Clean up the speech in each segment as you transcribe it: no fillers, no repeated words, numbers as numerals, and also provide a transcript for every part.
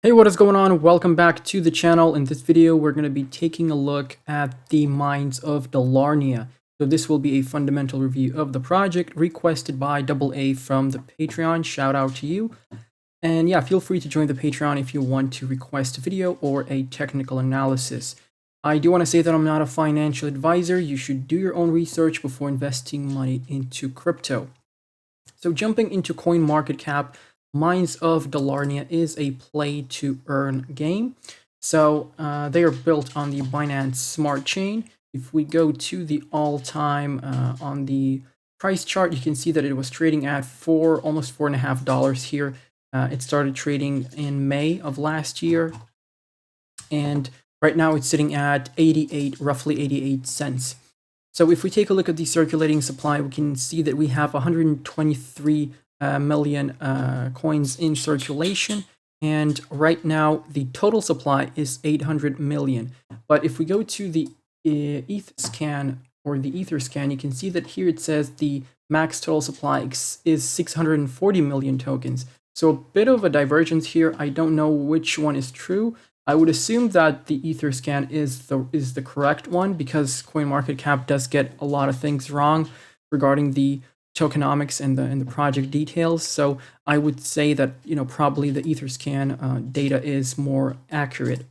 Hey, what is going on? Welcome back to the channel. In this video, we're going to be taking a look at the mines of Dalarnia. So this will be a fundamental review of the project requested by AA from the Patreon. Shout out to you. And yeah, feel free to join the Patreon if you want to request a video or a technical analysis. I do want to say that I'm not a financial advisor. You should do your own research before investing money into crypto. So jumping into CoinMarketCap, Mines of Dalarnia is a play-to-earn game. So they are built on the Binance Smart Chain. If we go to the all-time on the price chart, you can see that it was trading at almost $4.50 here. It started trading in May of last year, and right now it's sitting at roughly 88 cents. So if we take a look at the circulating supply, we can see that we have 123 million coins in circulation, and right now the total supply is 800 million. But if we go to the ETH scan or the Ether scan, you can see that here it says the max total supply is 640 million tokens. So a bit of a divergence here. I don't know which one is true. I would assume that the Ether scan is the correct one, because CoinMarketCap does get a lot of things wrong regarding the tokenomics and the project details. So I would say that, probably the Etherscan data is more accurate.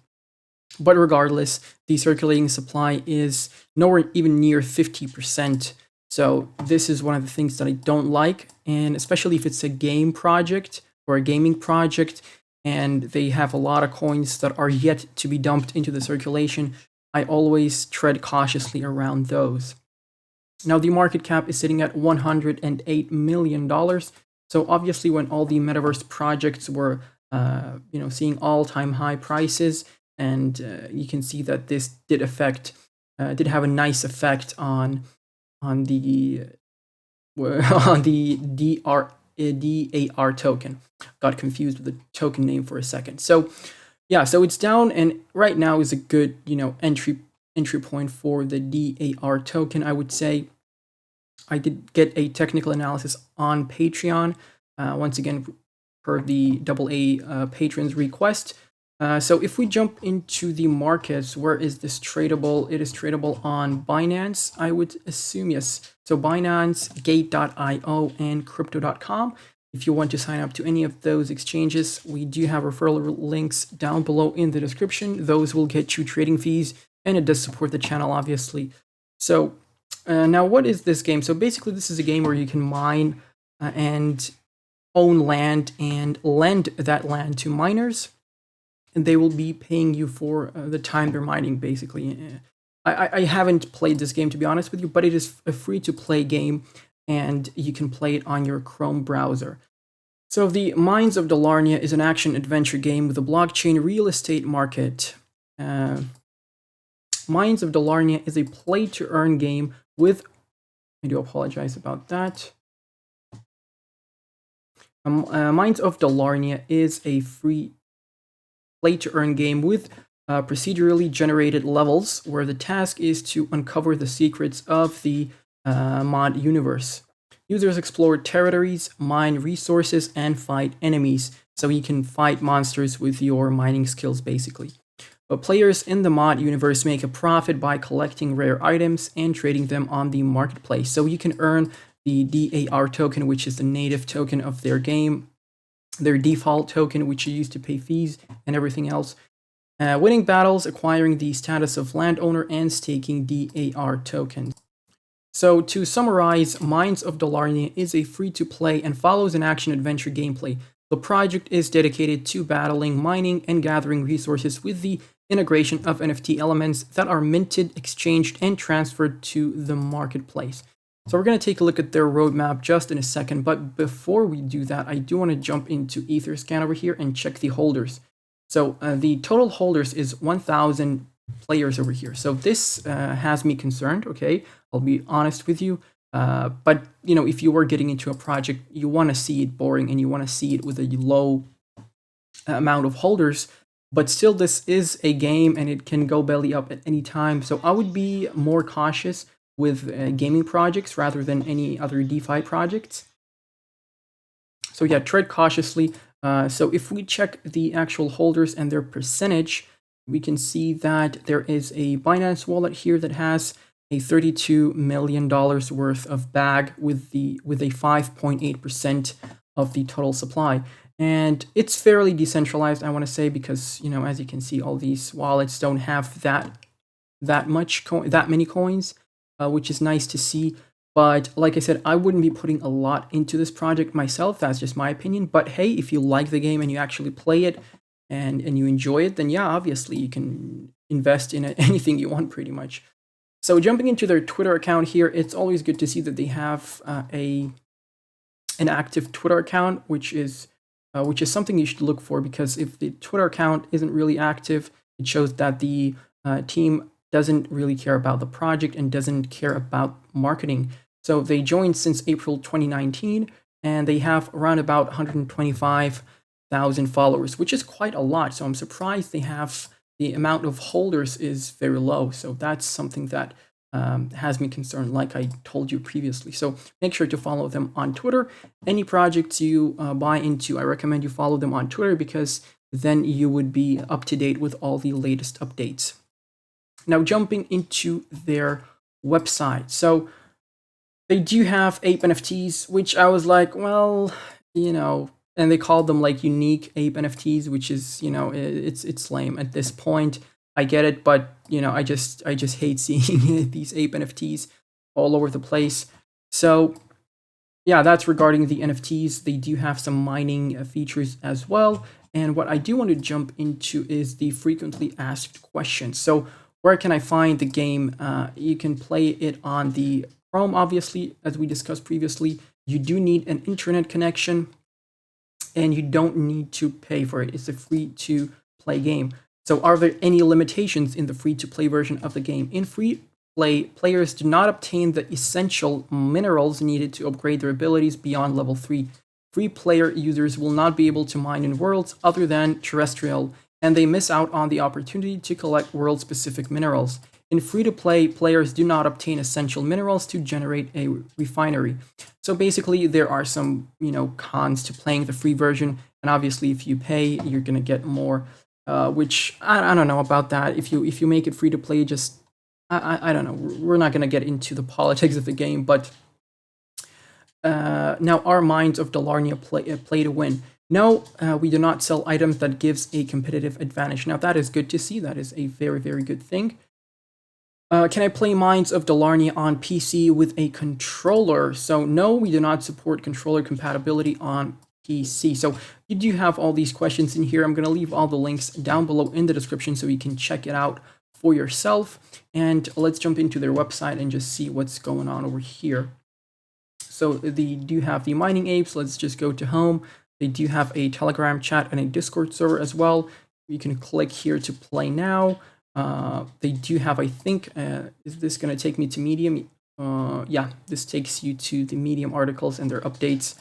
But regardless, the circulating supply is nowhere even near 50%. So this is one of the things that I don't like, and especially if it's a game project or a gaming project and they have a lot of coins that are yet to be dumped into the circulation, I always tread cautiously around those. Now, the market cap is sitting at $108 million. So obviously, when all the metaverse projects were, seeing all-time high prices, and you can see that this did have a nice effect on the DAR token. Got confused with the token name for a second. So yeah, so it's down, and right now is a good entry point for the DAR token, I would say. I did get a technical analysis on Patreon, once again, per the AA patrons request. So if we jump into the markets, where is this tradable? It is tradable on Binance, I would assume, yes. So Binance, Gate.io, and Crypto.com. If you want to sign up to any of those exchanges, we do have referral links down below in the description. Those will get you trading fees, and it does support the channel, obviously. So now, what is this game? So basically, this is a game where you can mine and own land and lend that land to miners, and they will be paying you for the time they're mining, basically. I haven't played this game, to be honest with you, but it is a free-to-play game, and you can play it on your Chrome browser. So the Mines of Dalarnia is an action-adventure game with a blockchain real estate market. Mines of Dalarnia is a play-to-earn game with... I do apologize about that. Mines of Dalarnia is a free play-to-earn game with procedurally generated levels, where the task is to uncover the secrets of the mod universe. Users explore territories, mine resources, and fight enemies. So you can fight monsters with your mining skills, basically. But players in the mod universe make a profit by collecting rare items and trading them on the marketplace. So you can earn the DAR token, which is the native token of their game, their default token, which you use to pay fees and everything else. Winning battles, acquiring the status of landowner, and staking DAR tokens. So to summarize, Mines of Dalarnia is a free-to-play and follows an action-adventure gameplay. The project is dedicated to battling, mining, and gathering resources with the integration of NFT elements that are minted, exchanged, and transferred to the marketplace. So we're going to take a look at their roadmap just in a second, but before we do that, I do want to jump into Etherscan over here and check the holders. So the total holders is 1,000 players over here. So this has me concerned, okay? I'll be honest with you. But, if you were getting into a project, you want to see it boring and you want to see it with a low amount of holders. But still, this is a game and it can go belly up at any time. So I would be more cautious with gaming projects rather than any other DeFi projects. So yeah, tread cautiously. So if we check the actual holders and their percentage, we can see that there is a Binance Wallet here that has a $32 million worth of bag with a 5.8% of the total supply. And it's fairly decentralized, I want to say, because, you know, as you can see, all these wallets don't have that many coins, which is nice to see. But like I said, I wouldn't be putting a lot into this project myself. That's just my opinion. But hey, if you like the game and you actually play it and you enjoy it, then yeah, obviously you can invest in anything you want pretty much. So jumping into their Twitter account here, it's always good to see that they have an active Twitter account, which is something you should look for, because if the Twitter account isn't really active, it shows that the team doesn't really care about the project and doesn't care about marketing. So they joined since April 2019, and they have around about 125,000 followers, which is quite a lot. So I'm surprised the amount of holders is very low. So that's something that has me concerned, like I told you previously. So make sure to follow them on Twitter. Any projects you buy into, I recommend you follow them on Twitter, because then you would be up to date with all the latest updates. Now jumping into their website. So they do have ape NFTs, which I was like, well, you know, and they called them like unique ape NFTs, which is, you know, it's lame at this point. I get it, but you know, I just hate seeing these ape NFTs all over the place. So yeah, that's regarding the NFTs. They do have some mining features as well. And what I do want to jump into is the frequently asked questions. So where can I find the game? You can play it on the Chrome, obviously, as we discussed previously. You do need an internet connection, and you don't need to pay for it. It's a free-to-play game. So are there any limitations in the free-to-play version of the game? In free-play, players do not obtain the essential minerals needed to upgrade their abilities beyond level 3. Free-player users will not be able to mine in worlds other than terrestrial, and they miss out on the opportunity to collect world-specific minerals. In free-to-play, players do not obtain essential minerals to generate a refinery. So basically, there are some, you know, cons to playing the free version, and obviously, if you pay, you're gonna get more. Which I don't know about that. If you make it free-to-play, just I don't know. We're not gonna get into the politics of the game, but now are Mines of Dalarnia play to win? No, we do not sell items that gives a competitive advantage. Now that is good to see. That is a very, very good thing. Can I play Mines of Dalarnia on PC with a controller? So no, we do not support controller compatibility on PC. So you do have all these questions in here. I'm going to leave all the links down below in the description so you can check it out for yourself. And let's jump into their website and just see what's going on over here. So they do have the mining apes. Let's just go to home. They do have a Telegram chat and a Discord server as well. You can click here to play now. They do have, I think, is this going to take me to Medium? Yeah, this takes you to the Medium articles and their updates.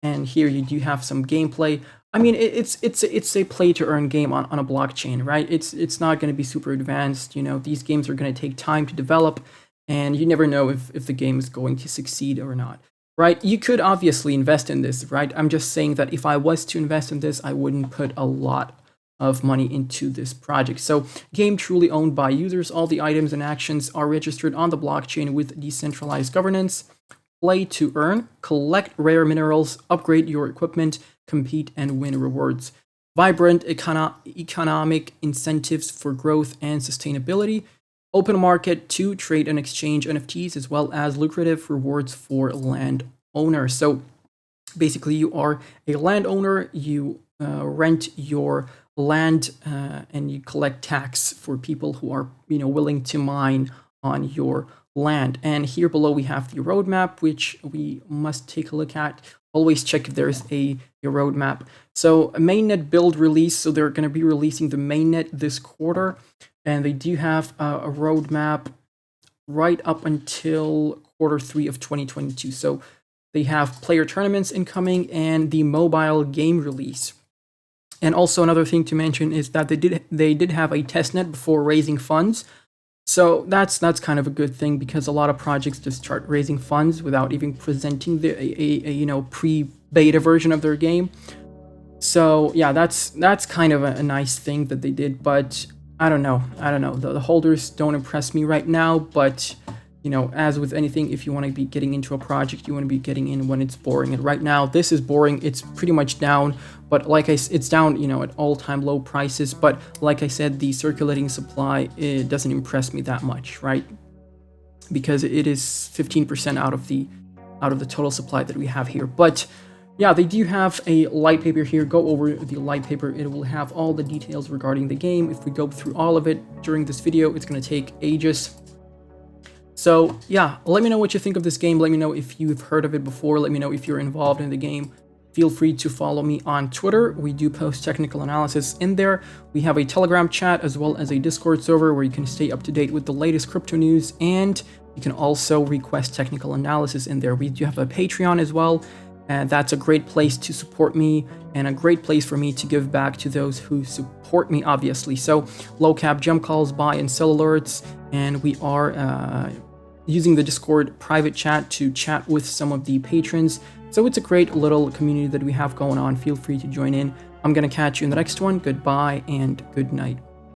And here you do have some gameplay. I mean, it's a play to earn game on a blockchain, right? It's not going to be super advanced. You know, these games are going to take time to develop, and you never know if the game is going to succeed or not, right? You could obviously invest in this, right? I'm just saying that if I was to invest in this, I wouldn't put a lot of money into this project. So game truly owned by users. All the items and actions are registered on the blockchain with decentralized governance. Play to earn, collect rare minerals, upgrade your equipment, compete and win rewards. Vibrant economic incentives for growth and sustainability. Open market to trade and exchange NFTs, as well as lucrative rewards for landowners. So basically you are a landowner, you rent your land and you collect tax for people who are, you know, willing to mine on your land. And here below we have the roadmap, which we must take a look at. Always check if there's a roadmap. So a mainnet build release, so they're going to be releasing the mainnet this quarter, and they do have a roadmap right up until Q3 of 2022. So they have player tournaments incoming and the mobile game release. And also another thing to mention is that they did have a testnet before raising funds. So that's kind of a good thing, because a lot of projects just start raising funds without even presenting a you know, pre-beta version of their game. So yeah, that's kind of a nice thing that they did, but I don't know. The holders don't impress me right now, but you know, as with anything, if you want to be getting into a project, you want to be getting in when it's boring. And right now, this is boring. It's pretty much down, but it's down, you know, at all-time low prices. But like I said, the circulating supply, it doesn't impress me that much, right? Because it is 15% out of the total supply that we have here. But yeah, they do have a light paper here. Go over the light paper. It will have all the details regarding the game. If we go through all of it during this video, it's going to take ages. So yeah, let me know what you think of this game. Let me know if you've heard of it before. Let me know if you're involved in the game. Feel free to follow me on Twitter. We do post technical analysis in there. We have a Telegram chat as well as a Discord server where you can stay up to date with the latest crypto news, and you can also request technical analysis in there. We do have a Patreon as well, and that's a great place to support me and a great place for me to give back to those who support me, obviously. So low cap jump calls, buy and sell alerts, and we are using the Discord private chat to chat with some of the patrons. So it's a great little community that we have going on. Feel free to join in. I'm going to catch you in the next one. Goodbye and good night.